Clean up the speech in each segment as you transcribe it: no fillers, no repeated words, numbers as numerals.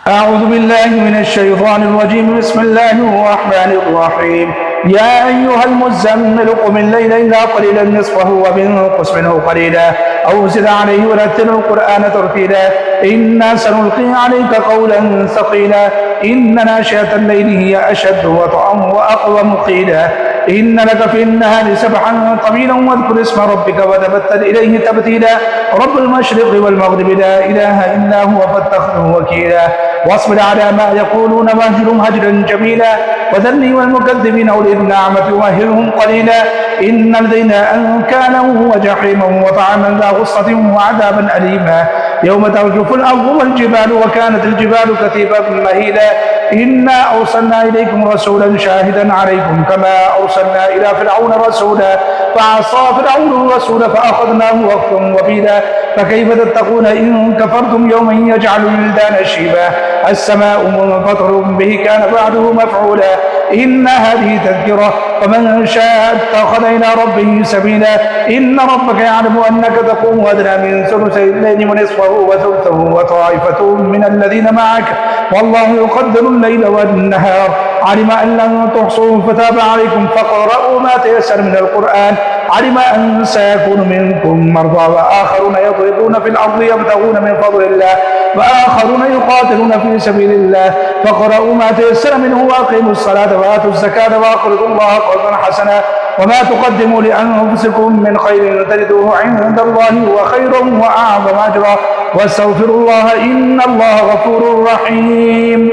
أعوذ بالله من الشيطان الرجيم. بسم الله الرحمن الرحيم. يا أيها المزمل قم الليل إلا قليلا نصفه وانقص منه قليلا أو زد عليه ورتل القرآن ترتيلا إنا سنلقي عليك قولا ثقيلا إن ناشئة الليل هي أشد وطئا وأقوم قيلا إن لك في النهار سبحا طويلا واذكر اسم ربك وتبتل إليه تبتيلا رب المشرق والمغرب لا إله إلا هو فاتخذه وكيلا واصبر على ما يقولون واهجرهم هجرا جميلا وذرني والمكذبين أولي النعمة ومهلهم قليلا إن لدينا أنكالا وجحيما وطعاما ذا غصة وعذابا أليما يوم ترجف الأرض والجبال وكانت الجبال كثيبا مهيلا إنا أرسلنا إليكم رسولا شاهدا عليكم كما أرسلنا إلى فرعون رسولا فعصى فرعون الرسول فأخذناه أخذا وبيلا فكيف تتقون إن كفرتم يوما يجعل الولدان شيبا السماء منفطر به كان بعده مفعولا إن هذه تذكرة فمن شاء اتخذ إلى ربه سبيلا إن ربك يعلم أنك تقوم أدنى من ثلثي الليل ونصفه وثلثه وطائفة من الذين معك والله يقدر الليل والنهار علم أن لن تحصوه فتاب عليكم فاقرؤوا ما تيسر من القرآن علم أن سيكون منكم مرضى وآخرون يضربون في الأرض يبتغون من فضل الله وآخرون يقاتلون في سبيل الله فاقرؤوا ما تيسر منه وأقيموا الصلاة وآتوا الزكاة وأقرضوا الله قرضا حسنا وما تقدموا لأنفسكم من خير تجدوه عند الله هو خيرا وأعظم أجرا واستغفروا الله إن الله غفور رحيم.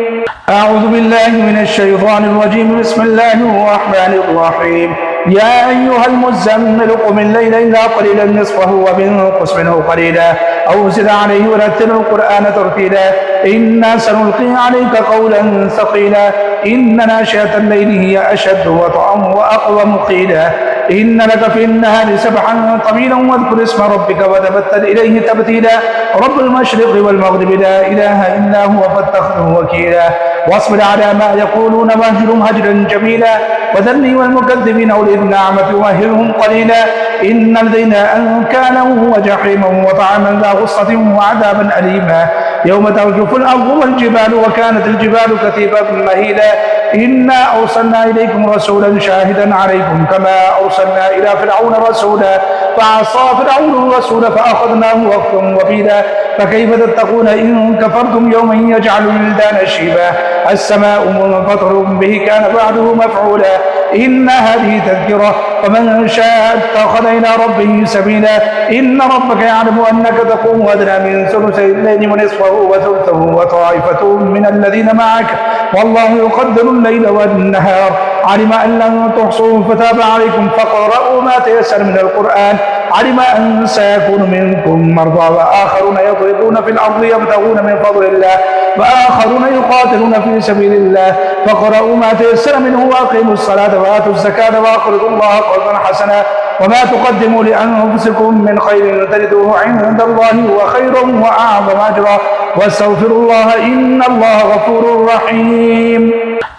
أعوذ بالله من الشيطان الرجيم. بسم الله الرحمن الرحيم. يا أيها المزمل قم الليل إلا قليلا نصفه وانقص منه قليلا أو زد عليه ورتل القرآن ترتيلا إنا سنلقي عليك قولا ثقيلا إن ناشئة الليل هي أشد وطئا وأقوم قيلا إن لك في النهار سبحا طويلا واذكر اسم ربك وتبتل إليه تبتيلا رب المشرق والمغرب لا إله إلا هو فاتخذه وكيلا واصبر على ما يقولون واهجرهم هجرا جميلا وذرني والمكذبين أولي النعمة ومهلهم قليلا إن لدينا أنكالا وجحيما وطعاما ذا غصة وعذابا أليما يوم ترجف الأرض والجبال وكانت الجبال كثيبا مهيلا إنا أرسلنا إليكم رسولا شاهدا عليكم كما أرسلنا إلى فرعون رسولا فعصى فرعون الرسول فأخذناه أخذا وبيلا فكيف تتقون إن كفرتم يوما يجعل الولدان شيبا السماء منفطر به كان بعده مفعولا إن هذه تذكرة فمن شاء اتخذ إلى ربه سبيلا إن ربك يعلم أنك تقوم أدنى من ثلثي الليل ونصفه وثلثه وطائفة من الذين معك والله يقدر الليل والنهار علم أن لن تحصوه فتاب عليكم فاقرؤوا ما تيسر من القرآن علم أن سيكون منكم مرضى وآخرون يضربون في الأرض يبتغون من فضل الله وآخرون يقاتلون في سبيل الله فاقرؤوا ما تيسر منه وأقيموا الصلاة وآتوا الزكاة وأقرضوا الله قرضا حسنا وما تقدموا لأنفسكم من خير تجدوه عند الله هو خيرا وأعظم أجرا واستغفروا الله إن الله غفور رحيم.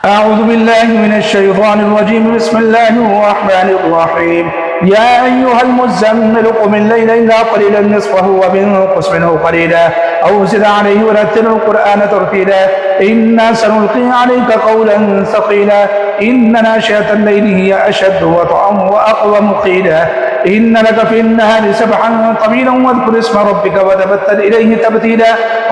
أعوذ بالله من الشيطان الرجيم. بسم الله الرحمن الرحيم. يا أيها المزمل قم الليل إلا قليلا نصفه وانقص منه قليلا أو زد عليه ورتل القرآن ترتيلا إنا سنلقي عليك قولا ثقيلا إن ناشئة الليل هي أشد وطئا وأقوم قيلا إن لك في النهار سبحا طويلا واذكر اسم ربك وتبتل إليه تبتيلا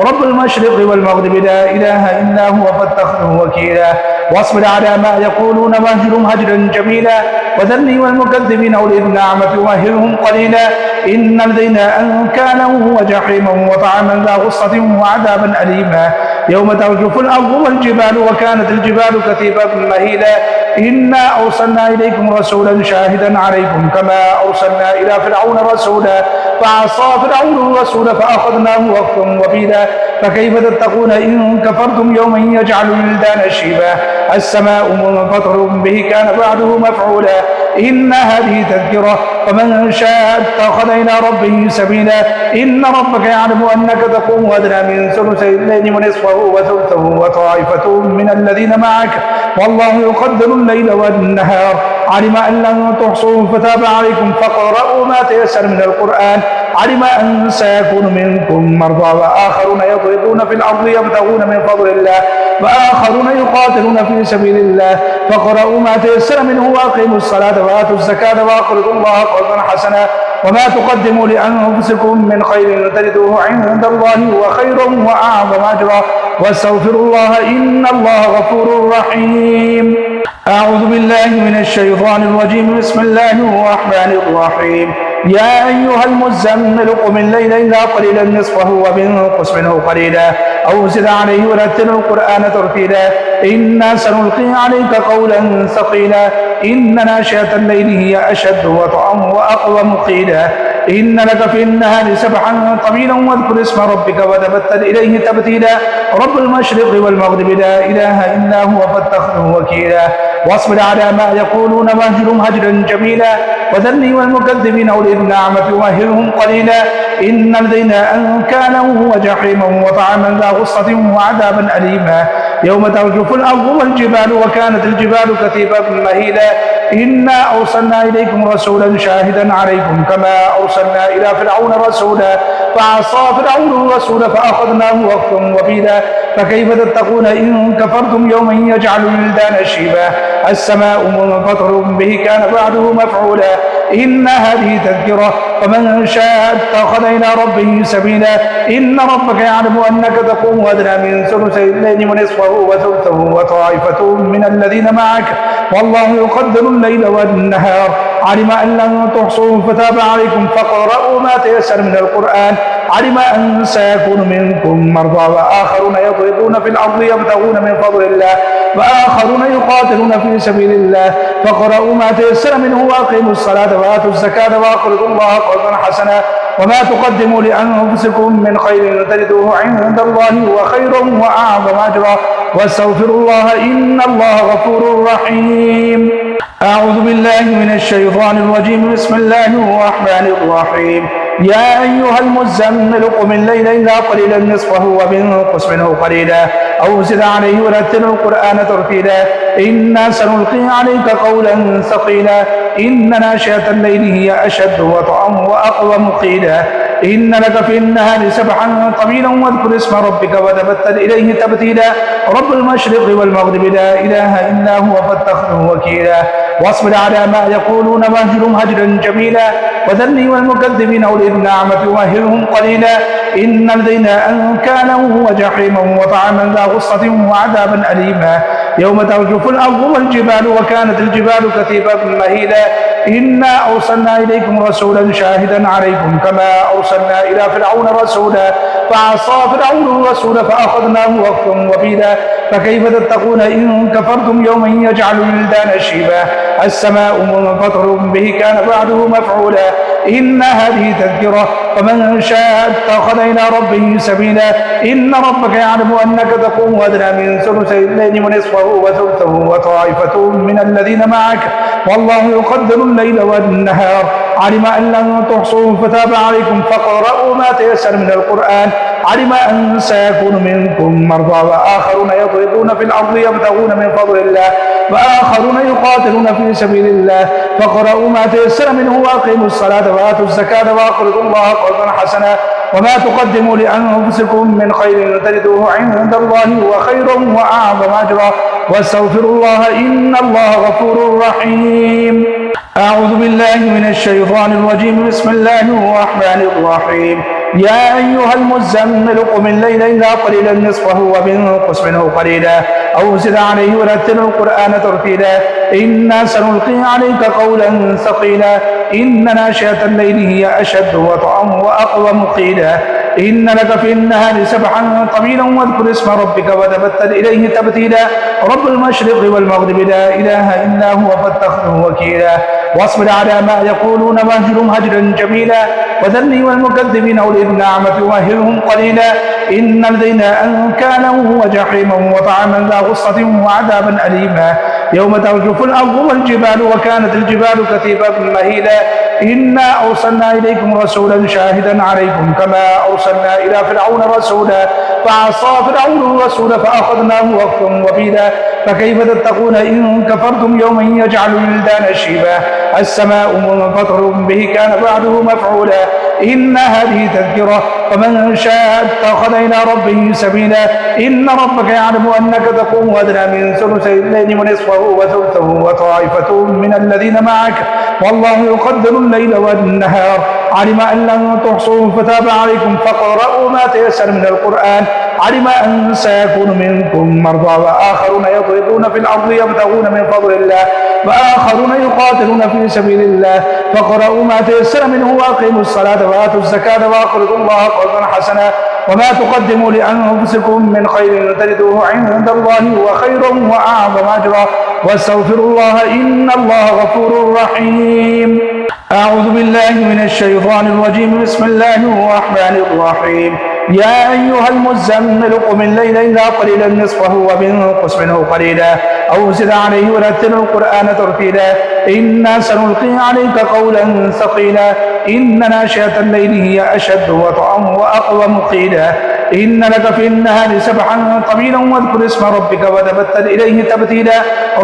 رب المشرق والمغرب لا إله إلا هو فاتخذه وكيلا واصبر على ما يقولون واهجرهم هجرا جميلا وذرني والمكذبين أولي النعمة ومهلهم قليلا إن لدينا أنكالا وجحيما وطعاما ذا غصة وعذابا أليما يوم ترجف الأرض والجبال وكانت الجبال كثيبا مهيلا إنا أرسلنا إليكم رسولا شاهدا عليكم كما أرسلنا إلى فرعون رسولا فعصى فرعون الرسول فأخذناه أخذا وبيلا فكيف تتقون إن كفرتم يوما يجعل الولدان شيبا السماء منفطر به كان بعده مفعولا إن هذه تذكرة فمن شاء اتخذ إلى ربه سبيلا إن ربك يعلم أنك تقوم أدنى من ثلثي الليل ونصفه وثلثه وطائفة من الذين معك والله يقدر الليل والنهار علم أن لن تحصوه فتاب عليكم فاقرؤوا ما تيسر من القرآن علم أن سيكون منكم مرضى وآخرون يضربون في الأرض يبتغون من فضل الله وآخرون يقاتلون في سبيل الله فاقرؤوا ما تيسر منه وأقيموا الصلاة وآتوا الزكاة وأقرضوا الله قرضا حسنا وما تقدموا لأنفسكم من خير تجدوه عند الله هو خير وأعظم أجرا واستغفروا الله إن الله غفور رحيم. أعوذ بالله من الشيطان الرجيم. بسم الله الرحمن الرحيم. يا أيها المزمل قم الليل إلا قليلا نصفه وانقص منه قليلا أو زد عليه ورتل القرآن ترتيلا إنا سنلقي عليك قولا ثقيلا إن ناشئة الليل هي أشد وطئا وأقوم قيلا إن لك في النهار سبحا طويلا واذكر اسم ربك وتبتل إليه تبتيلا رب المشرق والمغرب لا إله إلا هو فاتخذه وكيلا واصبر على ما يقولون واهجرهم هجرا جميلا وذرني والمكذبين أولي النعمة ومهلهم قليلا إن لدينا أنكالا وجحيما وطعاما ذا غصة وعذابا أليما يوم ترجف الأرض والجبال وكانت الجبال كثيبا مهيلا إنا أرسلنا إليكم رسولا شاهدا عليكم كما أرسلنا إلى فرعون رسولا فعصى فرعون الرسول فأخذناه وقتا وبيلا فكيف تتقون إن كفرتم يوما يجعل الولدان شيبا السماء منفطر به كان بعده مفعولا إن هذه تذكرة فمن شاء اتخذ إلى ربه سبيلا إن ربك يعلم أنك تقوم أدنى من ثلثي الليل ونصفه وثلثه وطائفة من الذين معك والله يقدر الليل والنهار علم أن لن تحصوه فتاب عليكم فاقرؤوا ما تيسر من القرآن علم أن سيكون منكم مرضى وآخرون يضربون في الأرض يبتغون من فضل الله وآخرون يقاتلون في سبيل الله فاقرؤوا ما تيسر منه وأقيموا الصلاة وآتوا الزكاة وأقرضوا الله قرضا حسنا وما تقدموا لأنفسكم من خير تجدوه عند الله هو خير وأعظم أجرا واستغفروا الله إن الله غفور رحيم. أعوذ بالله من الشيطان الرجيم. بسم الله الرحمن الرحيم. يا أيها المزمل قم الليل إلا قليلا نصفه وانقص منه قليلا أو زد عليه ورتل القرآن ترتيلا إنا سنلقي عليك قولا ثقيلا إن ناشئة الليل هي أشد وطئا وأقوم قيلا إن لك في النهار سبحا طويلا واذكر اسم ربك وتبتل إليه تبتيلا رب المشرق والمغرب لا إله إلا هو فاتخذه وكيلا واصبر على ما يقولون واهجرهم هجرا جميلا وذرني والمكذبين أولي النعمة ومهلهم قليلا إن لدينا أنكالا وجحيما وطعاما ذا غصة وعذابا أليما يوم ترجف الأرض والجبال وكانت الجبال كثيبا مهيلا إنا أرسلنا إليكم رسولا شاهدا عليكم كما أرسلنا إلى فرعون رسولا فعصى فرعون الرسول فأخذناه وقتا وبيلا فكيف تتقون إن كفرتم يوما يجعل الولدان شيبا السماء منفطر به كان بعده مفعولا إن هذه تذكرة فمن شاء اتخذ إلى ربه سبيلا إن ربك يعلم أنك تقوم أدنى من ثلثي الليل ونصفه وثلثه وطائفة من الذين معك والله يقدر الليل والنهار علم أن لن تحصوه فتاب عليكم فاقرؤوا ما تيسر من القرآن علم أن سيكون منكم مرضى وآخرون يضربون في الأرض يبتغون من فضل الله وآخرون يقاتلون في سبيل الله فاقرؤوا ما تيسر منه وأقيموا الصلاة وآتوا الزكاة وأقرضوا الله قرضا حسنا وما تقدموا لأنفسكم من خير تجدوه عند الله هو خير وأعظم أجرا واستغفروا الله إن الله غفور رحيم. أعوذ بالله من الشيطان الرجيم. بسم الله الرحمن الرحيم. يا أيها المزمل قم الليل إلا قليلا نصفه وانقص منه قليلا أو زد عليه ورتل القرآن ترتيلا إنا سنلقي عليك قولا ثقيلا إن ناشئة الليل هي أشد وطئا وأقوم قيلا إن لك في النهار سبحا طويلا واذكر اسم ربك وتبتل إليه تبتيلا رب المشرق والمغرب لا إله إلا هو فاتخذه وكيلا واصبر على ما يقولون واهجرهم هجرا جميلا وذرني والمكذبين أولي النعمة ومهلهم قليلا إن لدينا أنكالا وجحيما وطعاما ذا غصة وعذابا أليما يوم ترجف الأرض والجبال وكانت الجبال كثيبا مهيلا إنا أرسلنا إليكم رسولا شاهدا عليكم كما أرسلنا إلى فرعون رسولا فعصى فرعون الرسول فأخذناه وقتا وبيلا فكيف تتقون إن كفرتم يوما يجعل الولدان شيبا السماء منفطر به كان بعده مفعولا إن هذه تذكرة فمن شاء اتخذ إلى ربه سبيلا إن ربك يعلم أنك تقوم أدنى من ثلثي الليل ونصفه وثلثه وطائفة من الذين معك والله يقدر الليل والنهار علم أن لن تحصوا فتاب عليكم فاقرؤوا ما تيسر من القرآن علم أن سيكون منكم مرضى وآخرون يضربون في الأرض يبتغون من فضل الله وآخرون يقاتلون في سبيل الله فاقرؤوا ما تيسر منه وأقيموا الصلاة وآتوا الزكاة وأقرضوا الله قرضا حسنا وما تقدموا لأنفسكم من خير تجدوه عند الله هو خير وأعظم أجرا واستغفروا الله إن الله غفور رحيم. أعوذ بالله من الشيطان الرجيم بسم الله الرحمن الرحيم. يا أيها المزمل قم الليل إلا قليلا نصفه وانقص منه قليلا أو زد عليه ورتل القرآن ترتيلا إنا سنلقي عليك قولا ثقيلا إن ناشئة الليل هي أشد وطئا وأقوم قيلا إن لك في النهار سبحا طويلا واذكر اسم ربك وتبتل إليه تبتيلا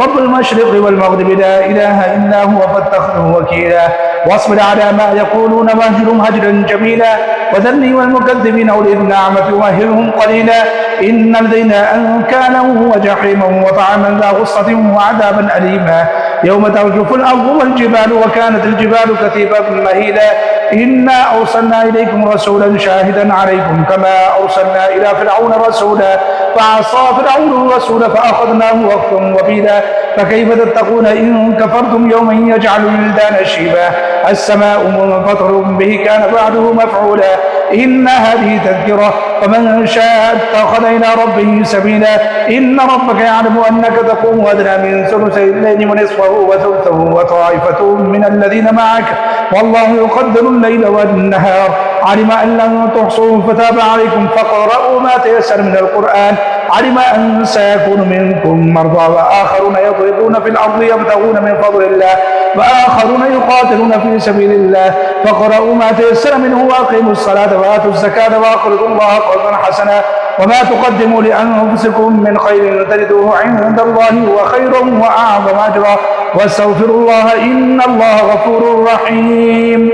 رب المشرق والمغرب لا إله إلا هو فاتخذه وكيلا واصبر على ما يقولون واهجرهم هجرا جميلا وذرني والمكذبين أولي النعمة ومهلهم قليلا إن لدينا أنكالا وجحيما وطعاما ذا غصة وعذابا أليما يوم ترجف الأرض والجبال وكانت الجبال كثيبا مهيلا إنا أرسلنا إليكم رسولا شاهدا عليكم كما أرسلنا إلى فرعون رسولا فعصى فرعون الرسول فأخذناه أخذا وبيلا فكيف تتقون إن كفرتم يوما يجعل الولدان شيبا السماء منفطر به كان بعده مفعولا إن هذه تذكرة فمن شاء اتخذ إلى ربه سبيلا إن ربك يعلم أنك تقوم أدنى من ثلثي الليل ونصفه وثلثه وطائفة من الذين معك والله يقدر الليل والنهار علم أن لن تحصوا فتاب عليكم فاقرؤوا ما تيسر من القرآن علم أن سيكون منكم مرضى وآخرون يضربون في الأرض يبتغون من فضل الله وآخرون يقاتلون في سبيل الله فاقرؤوا ما تيسر منه وأقيموا الصلاة وآتوا الزكاة وأقرضوا الله قرضا حسنا وما تقدموا لأنفسكم من خير تجدوه عند الله هو خير وأعظم أجرا واستغفروا الله إن الله غفور رحيم.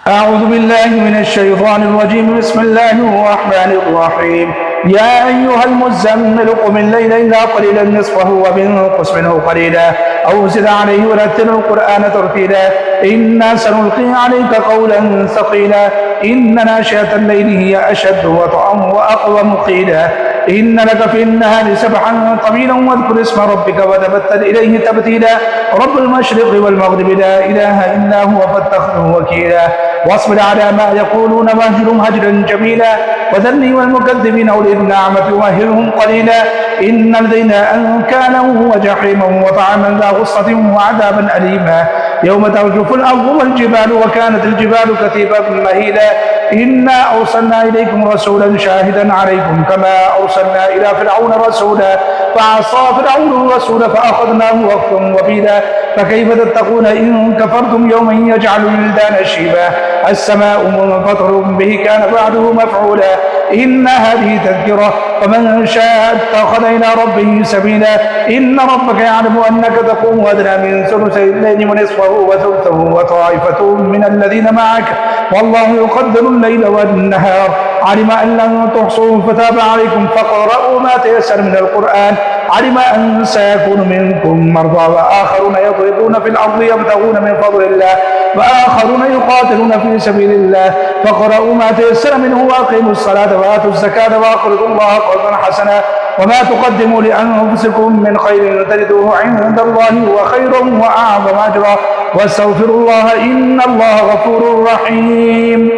أعوذ بالله من الشيطان الرجيم بسم الله الرحمن الرحيم. يا أيها المزمل قم الليل إلا قليلا نصفه وانقص منه قليلا أو زد عليه ورتل القرآن ترتيلا إنا سنلقي عليك قولا ثقيلا إن ناشئة الليل هي أشد وطئا وأقوم قيلا إن لك في النهار سبحا طويلا واذكر اسم ربك وتبتل إليه تبتيلا رب المشرق والمغرب لا إله إلا هو فاتخذه وكيلا واصبر على ما يقولون واهجرهم هجرا جميلا وذرني والمكذبين أولي النعمة ومهلهم قليلا إن لدينا أنكالا وجحيما وطعاما ذا غصة وعذابا أليما يوم ترجف الأرض والجبال وكانت الجبال كثيبا مهيلا إنا أرسلنا إليكم رسولا شاهدا عليكم كما أرسلنا إلى فرعون رسولا فعصى فرعون الرسول فأخذناه أخذا وبيلا فكيف تتقون إن كفرتم يوما يجعل الولدان شيبا السماء منفطر به كان بعده مفعولا إن هذه تذكرة فمن شاء اتخذ إلى ربه سبيلا إن ربك يعلم أنك تقوم أدنى من ثلثي الليل ونصفه وثلثه وطائفة من الذين معك والله يقدر الليل والنهار علم أن لن تحصوا فتاب عليكم فاقرؤوا ما تيسر من القرآن علم أن سيكون منكم مرضى وآخرون يضربون في الأرض يبتغون من فضل الله وآخرون يقاتلون في سبيل الله فاقرؤوا ما تيسر منه وأقيموا الصلاة وآتوا الزكاة وأقرضوا الله قرضا حسنا وما تقدموا لأنفسكم من خير تجدوه عند الله هو خير وأعظم أجرا واستغفروا الله إن الله غفور رحيم.